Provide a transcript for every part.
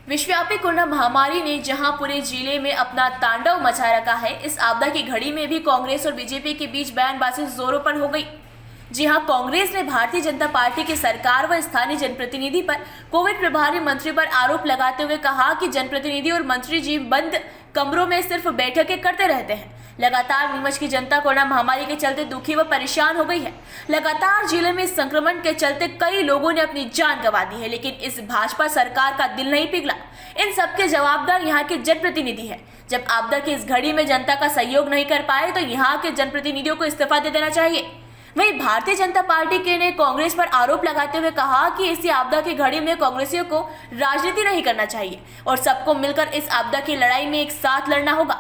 विश्वव्यापी कोरोना महामारी ने जहां पूरे जिले में अपना तांडव मचा रखा है, इस आपदा की घड़ी में भी कांग्रेस और बीजेपी के बीच बयानबाजी जोरों पर हो गई। जी हां, कांग्रेस ने भारतीय जनता पार्टी की सरकार व स्थानीय जनप्रतिनिधि पर कोविड प्रभारी मंत्री पर आरोप लगाते हुए कहा कि जनप्रतिनिधि और मंत्री जी बंद कमरों में सिर्फ बैठकें करते रहते हैं। लगातार नीमच की जनता कोरोना महामारी के चलते दुखी व परेशान हो गई है। लगातार जिले में संक्रमण के चलते कई लोगों ने अपनी जान गंवा दी है, लेकिन इस भाजपा सरकार का दिल नहीं पिघला। इन सबके जवाबदार यहाँ के जनप्रतिनिधि है। जब आपदा की इस घड़ी में जनता का सहयोग नहीं कर पाए तो यहाँ के जनप्रतिनिधियों को इस्तीफा दे देना चाहिए। वहीं भारतीय जनता पार्टी के ने कांग्रेस पर आरोप लगाते हुए कहा कि इसी आपदा की घड़ी में कांग्रेसियों को राजनीति नहीं करना चाहिए और सबको मिलकर इस आपदा की लड़ाई में एक साथ लड़ना होगा।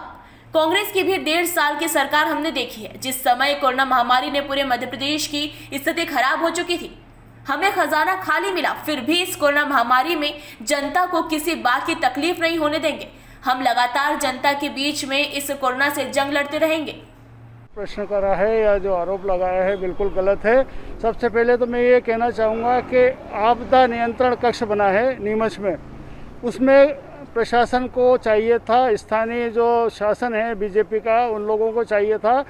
कांग्रेस की भी 1.5 साल की सरकार हमने देखी है, जिस समय कोरोना महामारी ने पूरे मध्य प्रदेश की स्थिति खराब हो चुकी थी। हमें खजाना खाली मिला, फिर भी इस कोरोना महामारी में जनता को किसी बात की तकलीफ नहीं होने देंगे। हम लगातार जनता के बीच में इस कोरोना से जंग लड़ते रहेंगे। प्रश्न करा है या जो आरोप लगाया है बिल्कुल गलत है। सबसे पहले तो मैं ये कहना चाहूँगा कि आपदा नियंत्रण कक्ष बना है नीमच में, उसमें प्रशासन को चाहिए था, स्थानीय जो शासन है बीजेपी का, उन लोगों को चाहिए था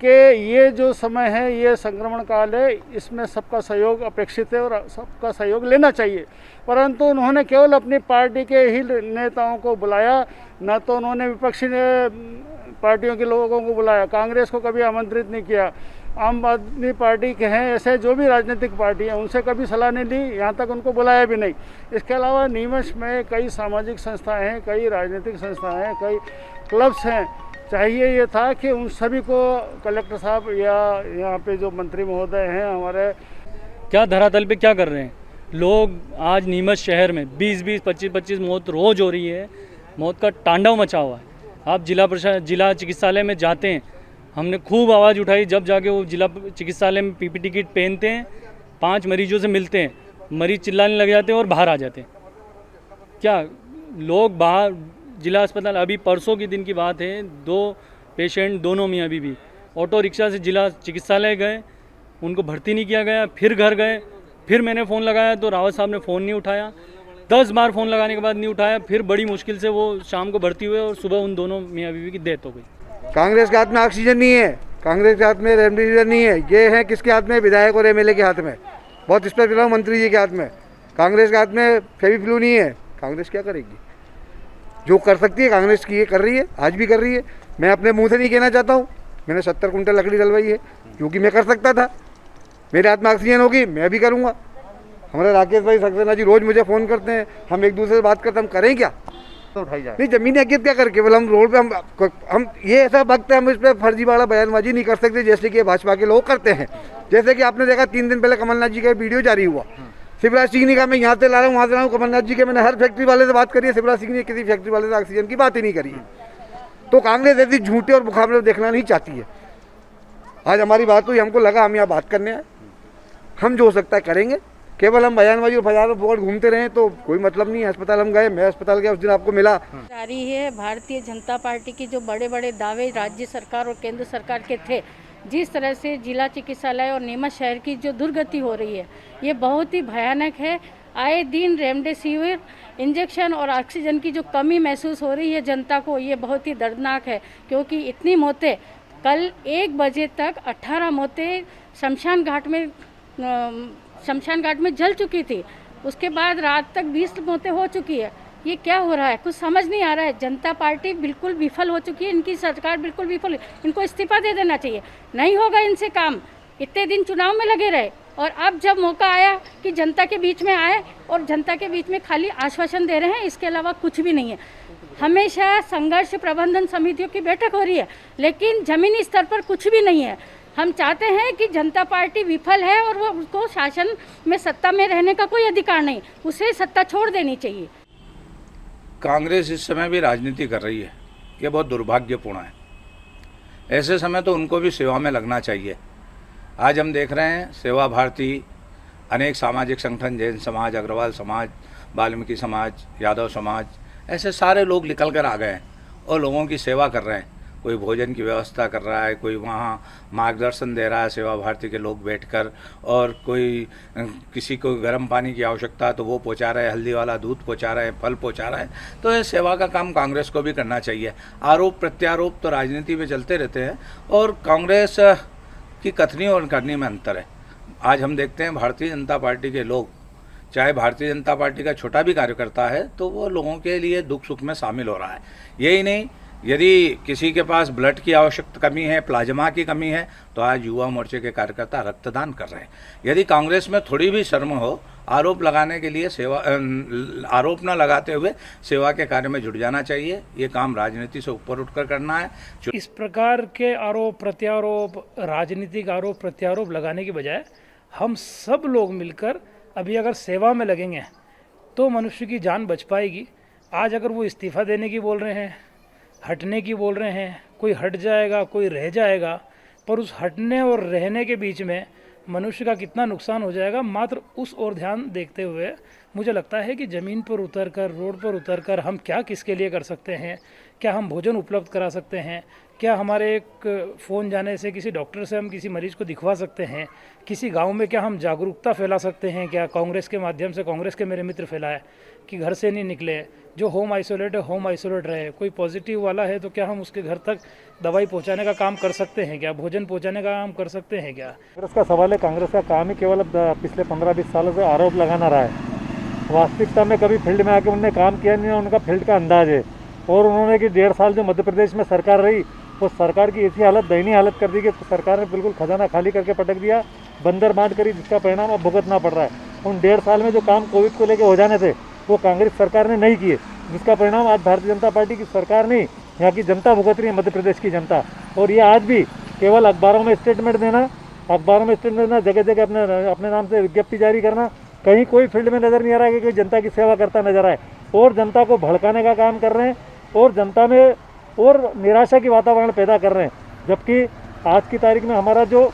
कि ये जो समय है, ये संक्रमण काल है, इसमें सबका सहयोग अपेक्षित है और सबका सहयोग लेना चाहिए। परंतु उन्होंने केवल अपनी पार्टी के ही नेताओं को बुलाया, न तो उन्होंने विपक्षी पार्टियों के लोगों को बुलाया, कांग्रेस को कभी आमंत्रित नहीं किया। आम आदमी पार्टी के हैं, ऐसे जो भी राजनीतिक पार्टी हैं, उनसे कभी सलाह नहीं ली, यहाँ तक उनको बुलाया भी नहीं। इसके अलावा नीमच में कई सामाजिक संस्थाएं हैं, कई राजनीतिक संस्थाएं हैं, कई क्लब्स हैं। चाहिए ये था कि उन सभी को कलेक्टर साहब या यहाँ पे जो मंत्री महोदय हैं हमारे, क्या धरातल पे क्या कर रहे हैं लोग। आज नीमच शहर में 20-20, 25-25 मौत रोज़ हो रही है, मौत का तांडव मचा हुआ है। आप जिला चिकित्सालय में जाते हैं, हमने खूब आवाज़ उठाई, जब जाके वो जिला चिकित्सालय में पीपीटी किट पहनते हैं, 5 मरीजों से मिलते हैं, मरीज चिल्लाने लग जाते हैं और बाहर आ जाते हैं। क्या लोग बाहर जिला अस्पताल, अभी परसों की दिन की बात है, 2 पेशेंट दोनों में अभी भी ऑटो रिक्शा से जिला चिकित्सालय गए, उनको भर्ती नहीं किया गया, फिर घर गए, फिर मैंने फ़ोन लगाया तो रावत साहब ने फ़ोन नहीं उठाया, 10 बार फ़ोन लगाने के बाद नहीं उठाया, फिर बड़ी मुश्किल से वो शाम को भर्ती हुए और सुबह उन दोनों मियाँ बीवी की डेथ हो गई। कांग्रेस के हाथ में ऑक्सीजन नहीं है, कांग्रेस के हाथ में रेमडेसिविर नहीं है, ये है किसके हाथ में? विधायक और एमएलए के हाथ में। बहुत स्पष्ट बताऊँ, मंत्री जी के हाथ में। कांग्रेस के हाथ में फेविफ्लू नहीं है। कांग्रेस क्या करेगी? जो कर सकती है कांग्रेस की ये कर रही है, आज भी कर रही है। मैं अपने मुँह से नहीं कहना चाहता हूँ, मैंने 70 कुंटल लकड़ी डलवाई है, क्योंकि मैं कर सकता था। मेरे हाथ में ऑक्सीजन होगी, मैं भी करूँगा। हमारे राकेश भाई सक्सेना जी रोज़ मुझे फ़ोन करते हैं, हम एक दूसरे से बात करते हैं, हम करें क्या? तो उठाई जाए नहीं, ज़मीनी हकीकत क्या कर, केवल हम रोड पे हम ये ऐसा वक्त है, हम इस पर फर्जीवाड़ा बयानबाजी नहीं कर सकते जैसे कि भाजपा के लोग करते हैं। जैसे कि आपने देखा 3 दिन पहले कमलनाथ जी का वीडियो जारी हुआ, शिवराज सिंह ने कहा मैं यहाँ से ला रहा हूँ, वहाँ से ला रहा हूँ। कमलनाथ जी के मैंने हर फैक्ट्री वाले से बात करी है, शिवराज सिंह ने किसी फैक्ट्री वाले से ऑक्सीजन की बात ही नहीं करी है। तो कांग्रेस ऐसी झूठे और मुकाबले देखना नहीं चाहती है। आज हमारी बात हुई, हमको लगा हम यहाँ बात करने आए, हम जो हो सकता है करेंगे। केवल हम बयानबाजी और बाजारों फोड़ घूमते रहे तो कोई मतलब नहीं है। अस्पताल हम गए, मैं अस्पताल गया, उस दिन आपको मिला। जारी है भारतीय जनता पार्टी की जो बड़े बड़े दावे राज्य सरकार और केंद्र सरकार के थे, जिस तरह से जिला चिकित्सालय और नीमच शहर की जो दुर्गति हो रही है, ये बहुत ही भयानक है। आए दिन रेमडेसिविर इंजेक्शन और ऑक्सीजन की जो कमी महसूस हो रही है जनता को, ये बहुत ही दर्दनाक है। क्योंकि इतनी मौतें, कल 1 बजे तक 18 मौतें शमशान घाट में जल चुकी थी। उसके बाद रात तक 20 मौतें हो चुकी है। ये क्या हो रहा है, कुछ समझ नहीं आ रहा है। जनता पार्टी बिल्कुल विफल हो चुकी है, इनकी सरकार बिल्कुल विफल है। इनको इस्तीफा दे देना चाहिए, नहीं होगा इनसे काम। इतने दिन चुनाव में लगे रहे और अब जब मौका आया कि जनता के बीच में आए और जनता के बीच में खाली आश्वासन दे रहे हैं, इसके अलावा कुछ भी नहीं है। हमेशा संघर्ष प्रबंधन समितियों की बैठक हो रही है, लेकिन जमीनी स्तर पर कुछ भी नहीं है। हम चाहते हैं कि जनता पार्टी विफल है और वो उसको शासन में, सत्ता में रहने का कोई अधिकार नहीं, उसे सत्ता छोड़ देनी चाहिए। कांग्रेस इस समय भी राजनीति कर रही है, ये बहुत दुर्भाग्यपूर्ण है। ऐसे समय तो उनको भी सेवा में लगना चाहिए। आज हम देख रहे हैं सेवा भारती, अनेक सामाजिक संगठन, जैन समाज, अग्रवाल समाज, वाल्मीकि समाज, यादव समाज, ऐसे सारे लोग निकल कर आ गए हैं और लोगों की सेवा कर रहे हैं। कोई भोजन की व्यवस्था कर रहा है, कोई वहाँ मार्गदर्शन दे रहा है सेवा भारती के लोग बैठकर, और कोई किसी को गर्म पानी की आवश्यकता है तो वो पहुँचा रहे हैं, हल्दी वाला दूध पहुँचा रहे हैं, फल पहुँचा रहे हैं। तो ये सेवा का काम कांग्रेस को भी करना चाहिए। आरोप प्रत्यारोप तो राजनीति में चलते रहते हैं, और कांग्रेस की कथनी और करनी में अंतर है। आज हम देखते हैं भारतीय जनता पार्टी के लोग, चाहे भारतीय जनता पार्टी का छोटा भी कार्यकर्ता है, तो वो लोगों के लिए दुख सुख में शामिल हो रहा है। यही नहीं, यदि किसी के पास ब्लड की आवश्यक कमी है, प्लाज्मा की कमी है, तो आज युवा मोर्चे के कार्यकर्ता रक्तदान कर रहे हैं। यदि कांग्रेस में थोड़ी भी शर्म हो, आरोप लगाने के लिए आरोप न लगाते हुए सेवा के कार्य में जुट जाना चाहिए। ये काम राजनीति से ऊपर उठकर करना है। इस प्रकार के आरोप प्रत्यारोप, राजनीतिक आरोप प्रत्यारोप लगाने की बजाय हम सब लोग मिलकर अभी अगर सेवा में लगेंगे तो मनुष्य की जान बच पाएगी। आज अगर वो इस्तीफ़ा देने की बोल रहे हैं, हटने की बोल रहे हैं, कोई हट जाएगा कोई रह जाएगा, पर उस हटने और रहने के बीच में मनुष्य का कितना नुकसान हो जाएगा, मात्र उस ओर ध्यान देखते हुए मुझे लगता है कि ज़मीन पर उतरकर, रोड पर उतरकर हम क्या किसके लिए कर सकते हैं, क्या हम भोजन उपलब्ध करा सकते हैं, क्या हमारे एक फ़ोन जाने से किसी डॉक्टर से हम किसी मरीज़ को दिखवा सकते हैं, किसी गांव में क्या हम जागरूकता फैला सकते हैं, क्या कांग्रेस के माध्यम से, कांग्रेस के मेरे मित्र फैलाए कि घर से नहीं निकले, जो होम आइसोलेट है होम आइसोलेट रहे, कोई पॉजिटिव वाला है तो क्या हम उसके घर तक दवाई पहुंचाने का काम कर सकते हैं, क्या भोजन पहुंचाने का काम कर सकते हैं क्या। कांग्रेस का सवाल है, कांग्रेस का काम ही केवल पिछले 15-20 सालों से आरोप लगाना रहा है। वास्तविकता में कभी फील्ड में आके उन्होंने काम किया नहीं, उनका फील्ड का अंदाज है। और उन्होंने कि 1.5 साल जो मध्य प्रदेश में सरकार रही, वो सरकार की ऐसी हालत, दयनीय हालत कर दी कि सरकार ने बिल्कुल खजाना खाली करके पटक दिया, बंदर बांट करी, जिसका परिणाम अब भुगतना पड़ रहा है। उन 1.5 साल में जो काम कोविड को लेकर हो जाने थे वो कांग्रेस सरकार ने नहीं किए, जिसका परिणाम आज भारतीय जनता पार्टी की सरकार नहीं, यहाँ की जनता भुगत रही है, मध्य प्रदेश की जनता। और ये आज भी केवल अखबारों में स्टेटमेंट देना, जगह जगह अपने नाम से विज्ञप्ति जारी करना, कहीं कोई फील्ड में नज़र नहीं आ रहा है कि कोई जनता की सेवा करता नजर आए, और जनता को भड़काने का काम कर रहे हैं और जनता में और निराशा की वातावरण पैदा कर रहे हैं। जबकि आज की तारीख में हमारा जो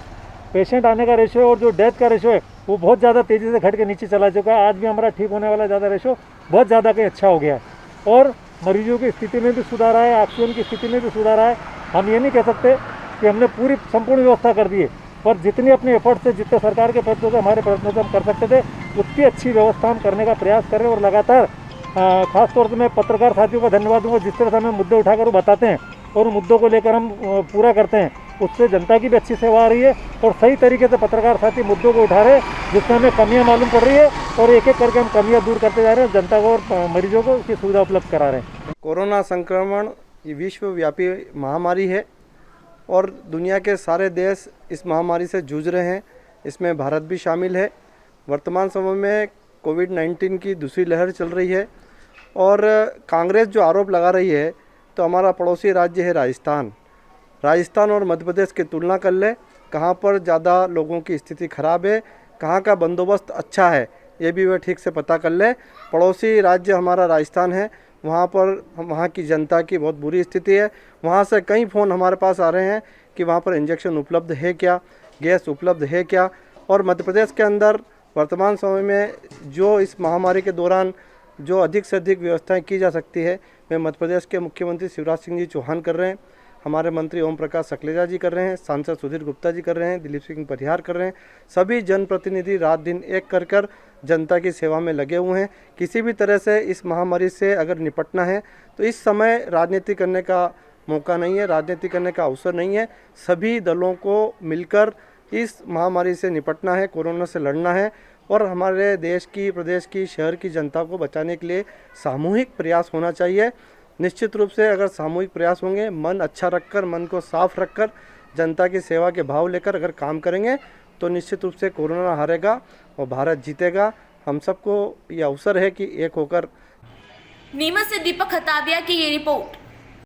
पेशेंट आने का रेशो है और जो डेथ का रेशो है वो बहुत ज़्यादा तेज़ी से घट के नीचे चला चुका है। आज भी हमारा ठीक होने वाला ज़्यादा रेशो बहुत ज़्यादा कहीं अच्छा हो गया है, और मरीजों की स्थिति में भी सुधार आया है, ऑक्सीजन की स्थिति में भी सुधार आया है। हम ये नहीं कह सकते कि हमने पूरी संपूर्ण व्यवस्था कर दी है, पर जितनी अपने एफर्ट से, जितने सरकार के प्रयत्नों से, हमारे प्रयत्नों से हम कर सकते थे, उतनी अच्छी व्यवस्था हम करने का प्रयास कर रहे हैं। और लगातार खासतौर से मैं पत्रकार साथियों का धन्यवाद दूंगा, जिस तरह से हमें मुद्दे उठाकर वो बताते हैं और उन मुद्दों को लेकर हम पूरा करते हैं, उससे जनता की भी अच्छी सेवा आ रही है। और सही तरीके से पत्रकार साथी मुद्दों को उठा रहे हैं, जिसमें हमें कमियां मालूम पड़ रही है, और एक एक करके हम कमियां दूर करते जा रहे हैं, जनता को और मरीजों को उसकी सुविधा उपलब्ध करा रहे हैं। कोरोना संक्रमण ये विश्वव्यापी महामारी है और दुनिया के सारे देश इस महामारी से जूझ रहे हैं, इसमें भारत भी शामिल है। वर्तमान समय में कोविड-19 की दूसरी लहर चल रही है, और कांग्रेस जो आरोप लगा रही है, तो हमारा पड़ोसी राज्य है राजस्थान और मध्य प्रदेश की तुलना कर ले, कहाँ पर ज़्यादा लोगों की स्थिति खराब है, कहाँ का बंदोबस्त अच्छा है, ये भी वह ठीक से पता कर ले। पड़ोसी राज्य हमारा राजस्थान है, वहाँ पर वहाँ की जनता की बहुत बुरी स्थिति है। वहाँ से कई फ़ोन हमारे पास आ रहे हैं कि वहाँ पर इंजेक्शन उपलब्ध है क्या, गैस उपलब्ध है क्या। और मध्य प्रदेश के अंदर वर्तमान समय में जो इस महामारी के दौरान जो अधिक से अधिक व्यवस्थाएं की जा सकती है, वे मध्य प्रदेश के मुख्यमंत्री शिवराज सिंह जी चौहान कर रहे हैं, हमारे मंत्री ओम प्रकाश सकलेजा जी कर रहे हैं, सांसद सुधीर गुप्ता जी कर रहे हैं, दिलीप सिंह परिहार कर रहे हैं। सभी जनप्रतिनिधि रात दिन एक कर जनता की सेवा में लगे हुए हैं। किसी भी तरह से इस महामारी से अगर निपटना है तो इस समय राजनीति करने का मौका नहीं है, राजनीति करने का अवसर नहीं है। सभी दलों को मिलकर इस महामारी से निपटना है, कोरोना से लड़ना है, और हमारे देश की, प्रदेश की, शहर की जनता को बचाने के लिए सामूहिक प्रयास होना चाहिए। निश्चित रूप से अगर सामूहिक प्रयास होंगे, मन अच्छा रखकर, मन को साफ रखकर, जनता की सेवा के भाव लेकर अगर काम करेंगे, तो निश्चित रूप से कोरोना हारेगा और भारत जीतेगा। हम सबको ये अवसर है कि एक होकर। नीमच से दीपक खताबिया की ये रिपोर्ट।